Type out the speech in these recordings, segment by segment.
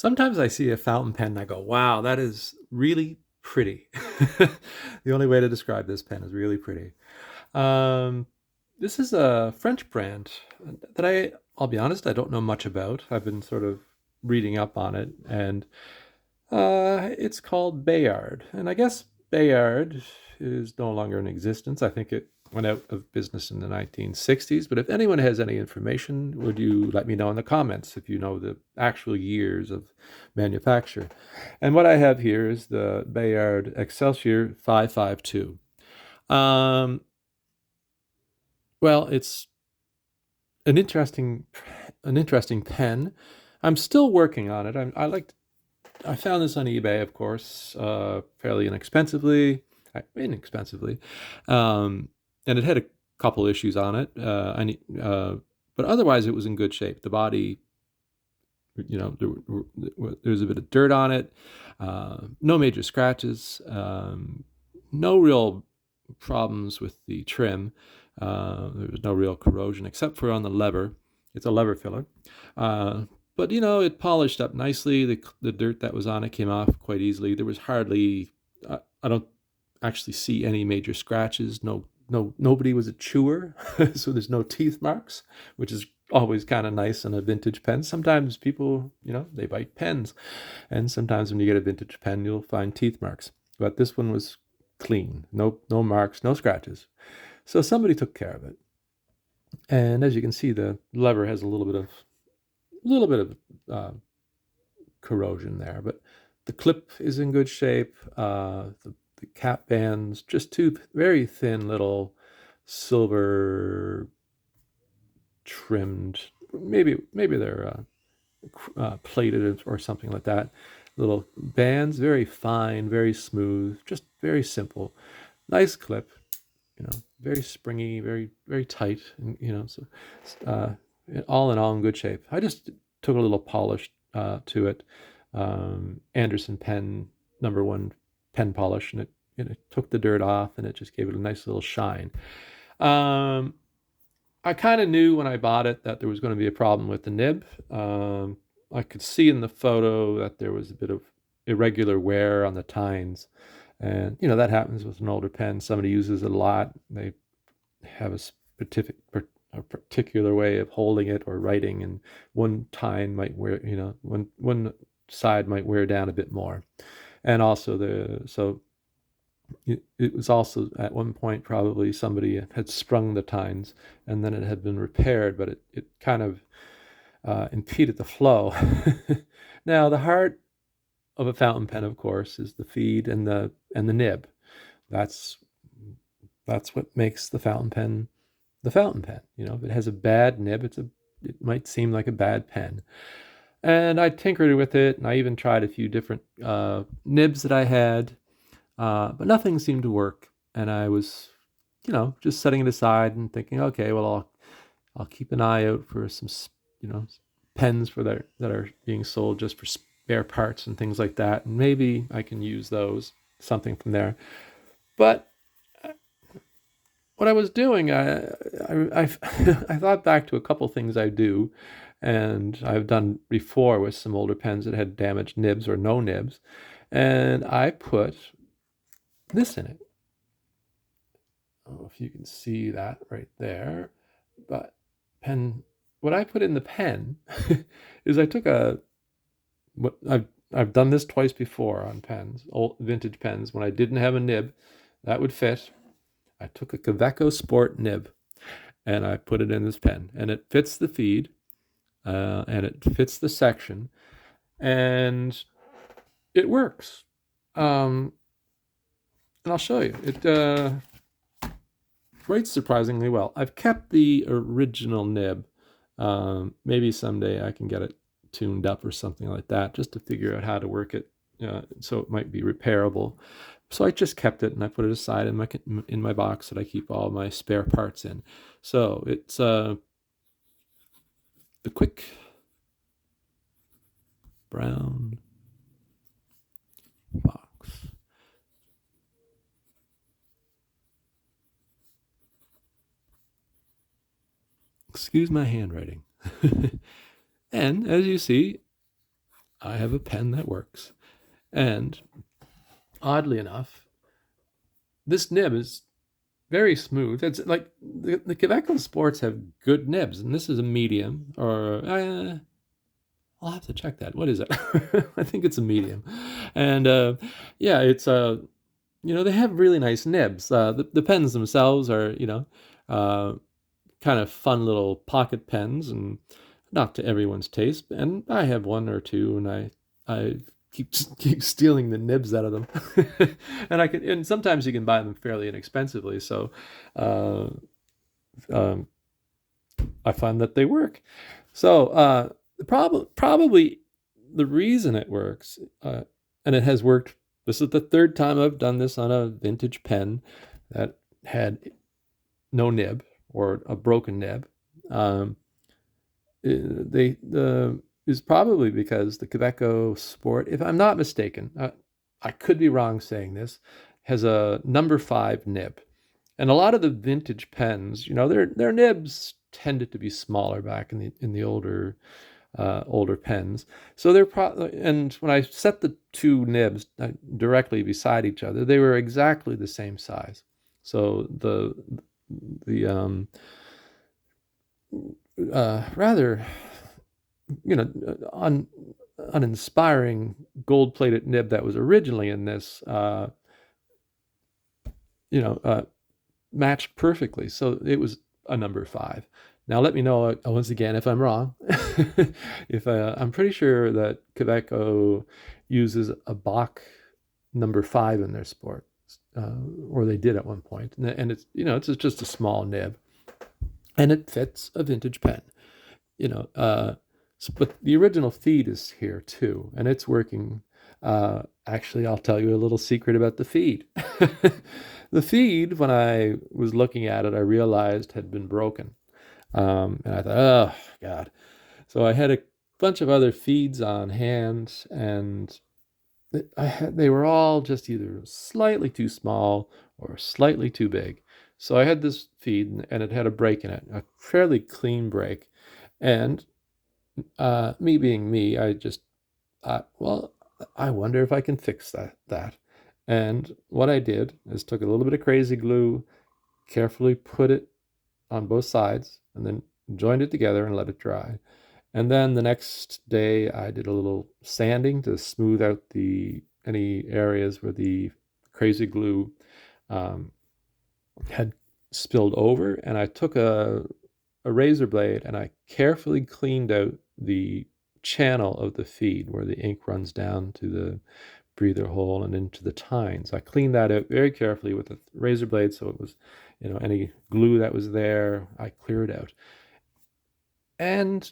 Sometimes I see a fountain pen and I go, wow, that is really pretty. The only way to describe this pen is really pretty. Um, this is a French brand that I'll be honest, I don't know much about. I've been sort of reading up on it, and it's called Bayard. And I guess Bayard is no longer in existence. I think it went out of business in the 1960s. But if anyone has any information, would you let me know in the comments if you know the actual years of manufacture? And what I have here is the Bayard Excelsior 552. Um, well, it's an interesting an interesting pen. I'm still working on it. I found this on eBay, of course, fairly inexpensively, um, and it had a couple issues on it. But otherwise, it was in good shape. The body, there was a bit of dirt on it, no major scratches, no real problems with the trim. There was no real corrosion except for on the lever. It's a lever filler. But it polished up nicely. The dirt that was on it came off quite easily. There was hardly, I don't actually see any major scratches. Nobody was a chewer, so there's no teeth marks, which is always kind of nice in a vintage pen. Sometimes people, they bite pens, and sometimes when you get a vintage pen, you'll find teeth marks. But this one was clean, no marks, no scratches. So somebody took care of it. And as you can see, the lever has a little bit of corrosion there, but the clip is in good shape. The cap bands, just two very thin little silver trimmed. Maybe they're plated or something like that. Little bands, very fine, very smooth, just very simple. Nice clip, very springy, very very tight, and so uh, all in all in good shape. I just took a little polish to it, Anderson pen #1 pen polish, and it took the dirt off, and it just gave it a nice little shine. Um, I kind of knew when I bought it that there was going to be a problem with the nib. I could see in the photo that there was a bit of irregular wear on the tines, and that happens with an older pen. Somebody uses it a lot. They have a particular way of holding it or writing, and one tine might wear, one side might wear down a bit more. And also it was also at one point probably somebody had sprung the tines, and then it had been repaired, but it kind of impeded the flow. Now the heart of a fountain pen, of course, is the feed and the nib. That's that's what makes the fountain pen the fountain pen. If it has a bad nib, it might seem like a bad pen. And I tinkered with it, and I even tried a few different nibs that I had, but nothing seemed to work. And I was, just setting it aside and thinking, okay, well, I'll keep an eye out for some, pens that are being sold just for spare parts and things like that, and maybe I can use those, something from there. But what I was doing, I I thought back to a couple things I do, and I've done before with some older pens that had damaged nibs or no nibs, and I put this in it. I don't know if you can see that right there, but pen. What I put in the pen is I took what I've done this twice before on pens, old vintage pens. When I didn't have a nib that would fit, I took a Kaweco Sport nib and I put it in this pen, and it fits the feed, and it fits the section, and it works. And I'll show you. It writes surprisingly well. I've kept the original nib. Maybe someday I can get it tuned up or something like that, just to figure out how to work it, so it might be repairable. So I just kept it and I put it aside in my box that I keep all my spare parts in. So it's the quick brown box. Excuse my handwriting. And as you see, I have a pen that works. And oddly enough, this nib is very smooth. It's like the Quebeco Sports have good nibs, and this is a medium, or I'll have to check that. What is it? I think it's a medium. And yeah, it's they have really nice nibs. The pens themselves are, uh, kind of fun little pocket pens, and not to everyone's taste. And I have one or two, and I keep stealing the nibs out of them. And sometimes you can buy them fairly inexpensively. So uh, um, I find that they work. So probably the reason it works, and it has worked. This is the third time I've done this on a vintage pen that had no nib or a broken nib. Um, they is probably because the Quebeco Sport, if I'm not mistaken, I could be wrong saying this, has a number 5 nib. And a lot of the vintage pens, their nibs tended to be smaller back in the older pens. So and when I set the two nibs directly beside each other, they were exactly the same size. So the rather un, uninspiring gold-plated nib that was originally in this you know matched perfectly. So it was a number 5. Now let me know once again if I'm wrong. If I'm pretty sure that Quebeco uses a Bach number 5 in their sport, or they did at one point, and it's just a small nib, and it fits a vintage pen. you know, uh, but the original feed is here too, and it's working. Actually, I'll tell you a little secret about the feed. The feed, when I was looking at it, I realized had been broken. And I thought, oh, God. So I had a bunch of other feeds on hand, and they were all just either slightly too small or slightly too big. So I had this feed, and it had a break in it, a fairly clean break. And me being me, well, I wonder if I can fix that. And what I did is took a little bit of crazy glue, carefully put it on both sides, and then joined it together and let it dry. And then the next day, I did a little sanding to smooth out any areas where the crazy glue um, had spilled over. And I took a razor blade and I carefully cleaned out the channel of the feed where the ink runs down to the breather hole and into the tines. I cleaned that out very carefully with a razor blade, so it was, any glue that was there, I cleared out. And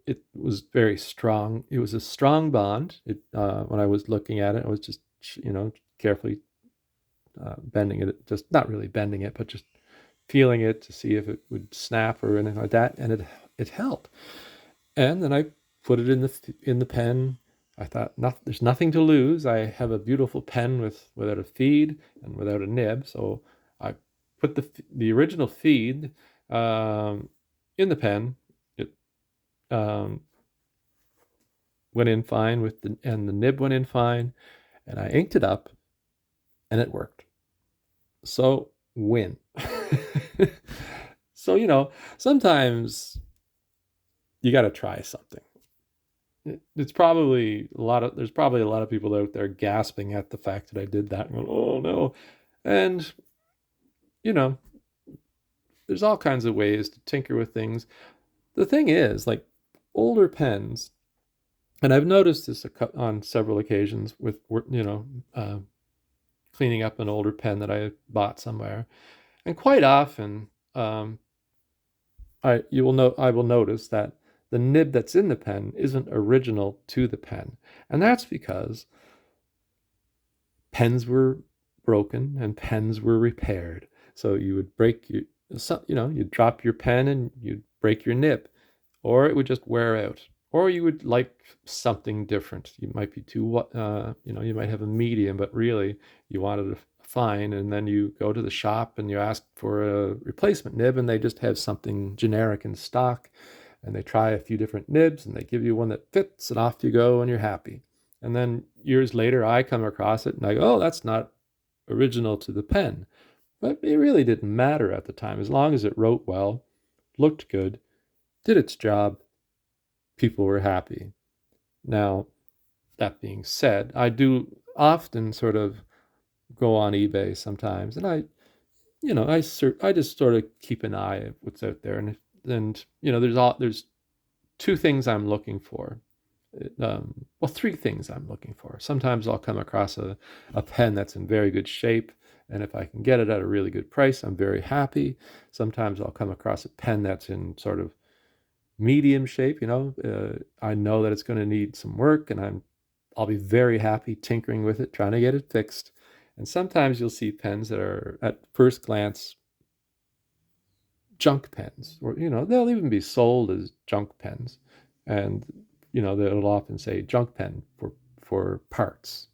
it was very strong. It was a strong bond. When I was looking at it, I was just, carefully bending it, just not really bending it, but just feeling it to see if it would snap or anything like that, and it held. And then I put it in the pen. I thought, there's nothing to lose. I have a beautiful pen without a feed and without a nib. So I put the original feed in the pen. It um, went in fine and the nib went in fine, and I inked it up, and it worked. So win. So sometimes you got to try something. There's probably a lot of people out there gasping at the fact that I did that and going, oh no. And you know, there's all kinds of ways to tinker with things. The thing is, like older pens, and I've noticed this on several occasions with uh, cleaning up an older pen that I bought somewhere, and quite often, I will notice that the nib that's in the pen isn't original to the pen, and that's because pens were broken and pens were repaired. So you would you'd drop your pen and you'd break your nib, or it would just wear out, or you would like something different. You might be you might have a medium, but really you wanted a fine, and then you go to the shop and you ask for a replacement nib, and they just have something generic in stock, and they try a few different nibs and they give you one that fits and off you go and you're happy. And then years later, I come across it and I go, oh, that's not original to the pen. But it really didn't matter at the time. As long as it wrote well, looked good, did its job, people were happy. Now, that being said, I do often sort of go on eBay sometimes, and I just sort of keep an eye at what's out there, and there's two things I'm looking for. Well, three things I'm looking for. Sometimes I'll come across a pen that's in very good shape, and if I can get it at a really good price, I'm very happy. Sometimes I'll come across a pen that's in sort of medium shape. I know that it's going to need some work, and I'll be very happy tinkering with it, trying to get it fixed. And sometimes you'll see pens that are at first glance junk pens, or they'll even be sold as junk pens, and they'll often say junk pen for parts.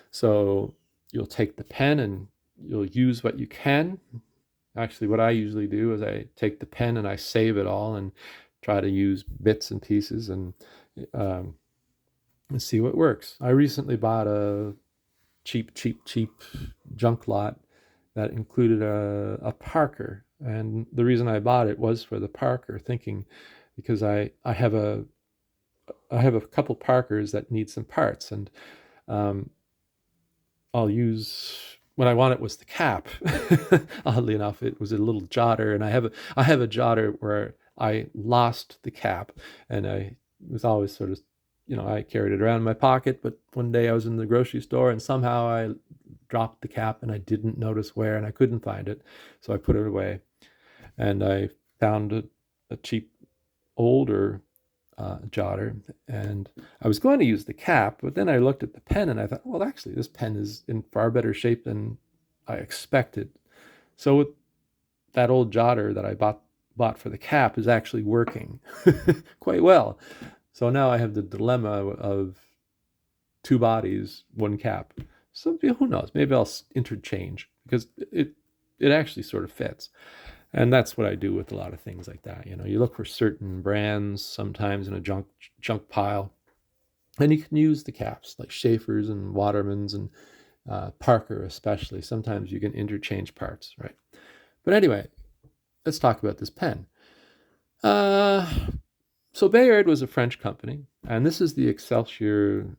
So you'll take the pen and you'll use what you can. Actually, what I usually do is I take the pen and I save it all and try to use bits and pieces um, and see what works. I recently bought a cheap junk lot that included a Parker, and the reason I bought it was for the Parker, thinking because I have a couple Parkers that need some parts, and um, I'll use when I want it was the cap. Oddly enough, it was a little jotter, and I have a jotter where I lost the cap, and I was always sort of, I carried it around in my pocket. But one day I was in the grocery store, and somehow I dropped the cap, and I didn't notice where, and I couldn't find it, so I put it away, and I found a cheap older jotter, and I was going to use the cap, but then I looked at the pen and I thought, well, actually, this pen is in far better shape than I expected. So with that old jotter that I bought for the cap is actually working quite well. So now I have the dilemma of two bodies, one cap. So who knows? Maybe I'll interchange because it actually sort of fits. And that's what I do with a lot of things like that. You look for certain brands sometimes in a junk pile, and you can use the caps like Schaefer's and Waterman's and Parker especially. Sometimes you can interchange parts, right? But anyway, let's talk about this pen. Uh, so Bayard was a French company, and this is the Excelsior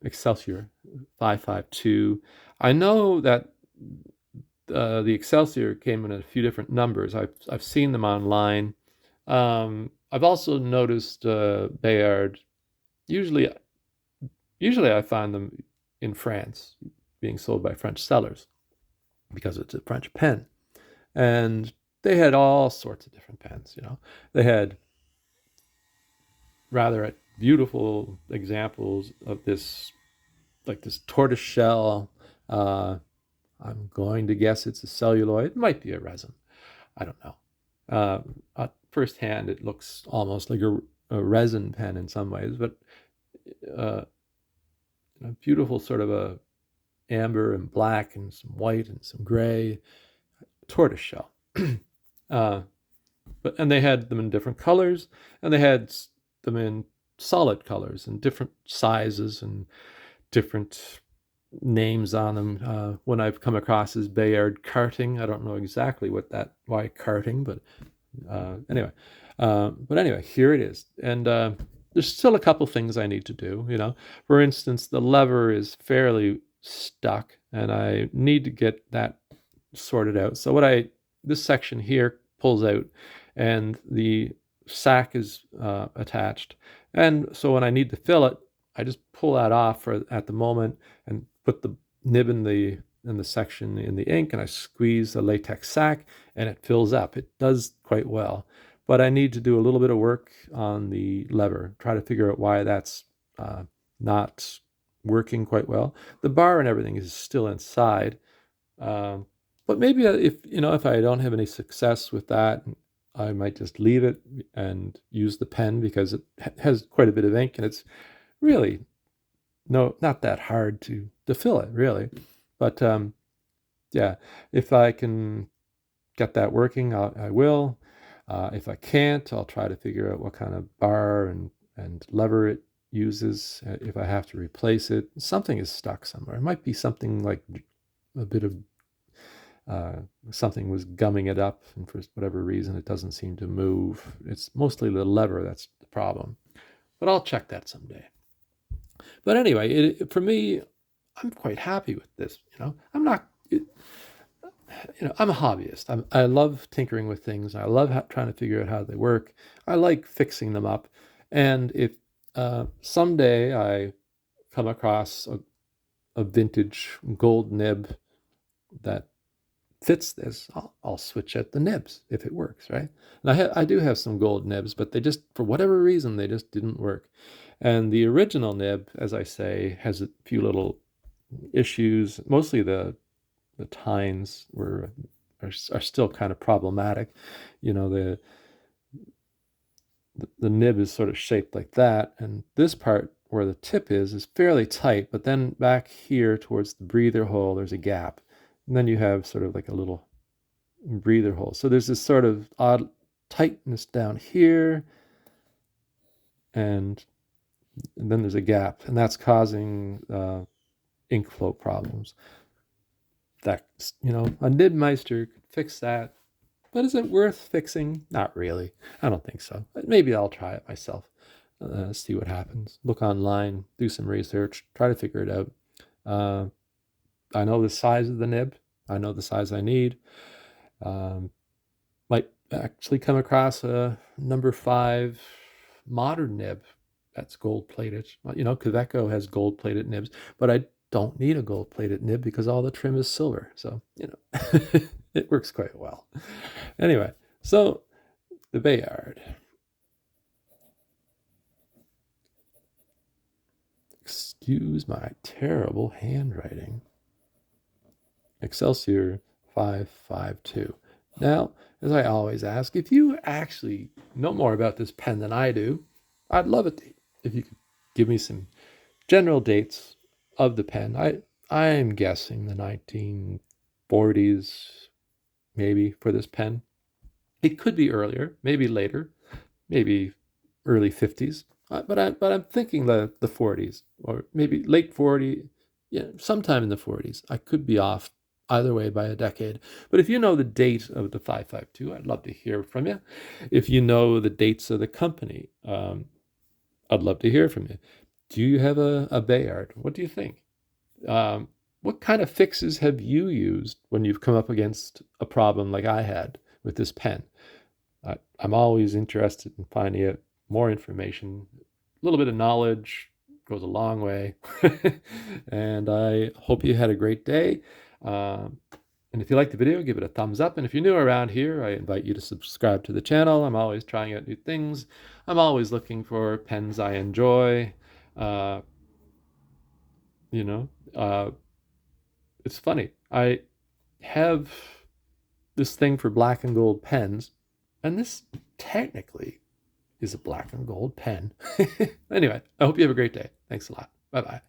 552. I know that the Excelsior came in a few different numbers. I've seen them online. I've also noticed Bayard. Usually, usually I find them in France, being sold by French sellers because it's a French pen, and they had all sorts of different pens. They had rather beautiful examples of this, like this tortoise shell. I'm going to guess it's a celluloid. It might be a resin. I don't know. At first hand, it looks almost like a resin pen in some ways, but a beautiful sort of a amber and black and some white and some gray tortoise shell. And they had them in different colors, and they had them in solid colors and different sizes and different names on them. One I've come across is Bayard karting. I don't know exactly why karting, but anyway. But anyway, here it is. And there's still a couple things I need to do. For instance, the lever is fairly stuck, and I need to get that sorted out. So this section here pulls out, and the sack is attached. And so when I need to fill it, I just pull that off at the moment and put the nib in the section in the ink, and I squeeze the latex sac, and it fills up. It does quite well, but I need to do a little bit of work on the lever, try to figure out why that's not working quite well. The bar and everything is still inside, but maybe if I don't have any success with that, I might just leave it and use the pen because it has quite a bit of ink, and it's really not that hard to fill it, really. But yeah, if I can get that working, I will. If I can't, I'll try to figure out what kind of bar and lever it uses. If I have to replace it, something is stuck somewhere. It might be something like a bit of uh, something was gumming it up, and for whatever reason, it doesn't seem to move. It's mostly the lever that's the problem. But I'll check that someday. But anyway, for me, I'm quite happy with this. I'm not. I'm a hobbyist. I love tinkering with things. I love trying to figure out how they work. I like fixing them up. And if someday I come across a vintage gold nib that fits this, I'll switch out the nibs if it works, right? And I do have some gold nibs, but they just, for whatever reason, they just didn't work. And the original nib, as I say, has a few little issues. Mostly the tines are still kind of problematic. The nib is sort of shaped like that, and this part where the tip is fairly tight, but then back here towards the breather hole, there's a gap. And then you have sort of like a little breather hole. So there's this sort of odd tightness down here, and then there's a gap, and that's causing ink flow problems. That, a nib meister could fix that, but is it worth fixing? Not really. I don't think so. But maybe I'll try it myself. See what happens. Look online, do some research, try to figure it out. I know the size of the nib. I know the size I need. Might actually come across a number 5 modern nib that's gold plated. Kaweco has gold plated nibs, but I don't need a gold plated nib because all the trim is silver. So, it works quite well. Anyway, so the Bayard. Excuse my terrible handwriting. Excelsior 552. Now, as I always ask, if you actually know more about this pen than I do, I'd love it if you could give me some general dates of the pen. I'm guessing the 1940s, maybe, for this pen. It could be earlier, maybe later, maybe early 50s. But I'm thinking the 40s, or maybe late 40s, sometime in the 40s. I could be off either way by a decade. But if you know the date of the 552, I'd love to hear from you. If you know the dates of the company, I'd love to hear from you. Do you have a Bayard? What do you think? What kind of fixes have you used when you've come up against a problem like I had with this pen? I'm always interested in finding out more information. A little bit of knowledge goes a long way. And I hope you had a great day. And if you liked the video, give it a thumbs up. And if you're new around here, I invite you to subscribe to the channel. I'm always trying out new things. I'm always looking for pens I enjoy. It's funny. I have this thing for black and gold pens, and this technically is a black and gold pen. Anyway, I hope you have a great day. Thanks a lot. Bye-bye.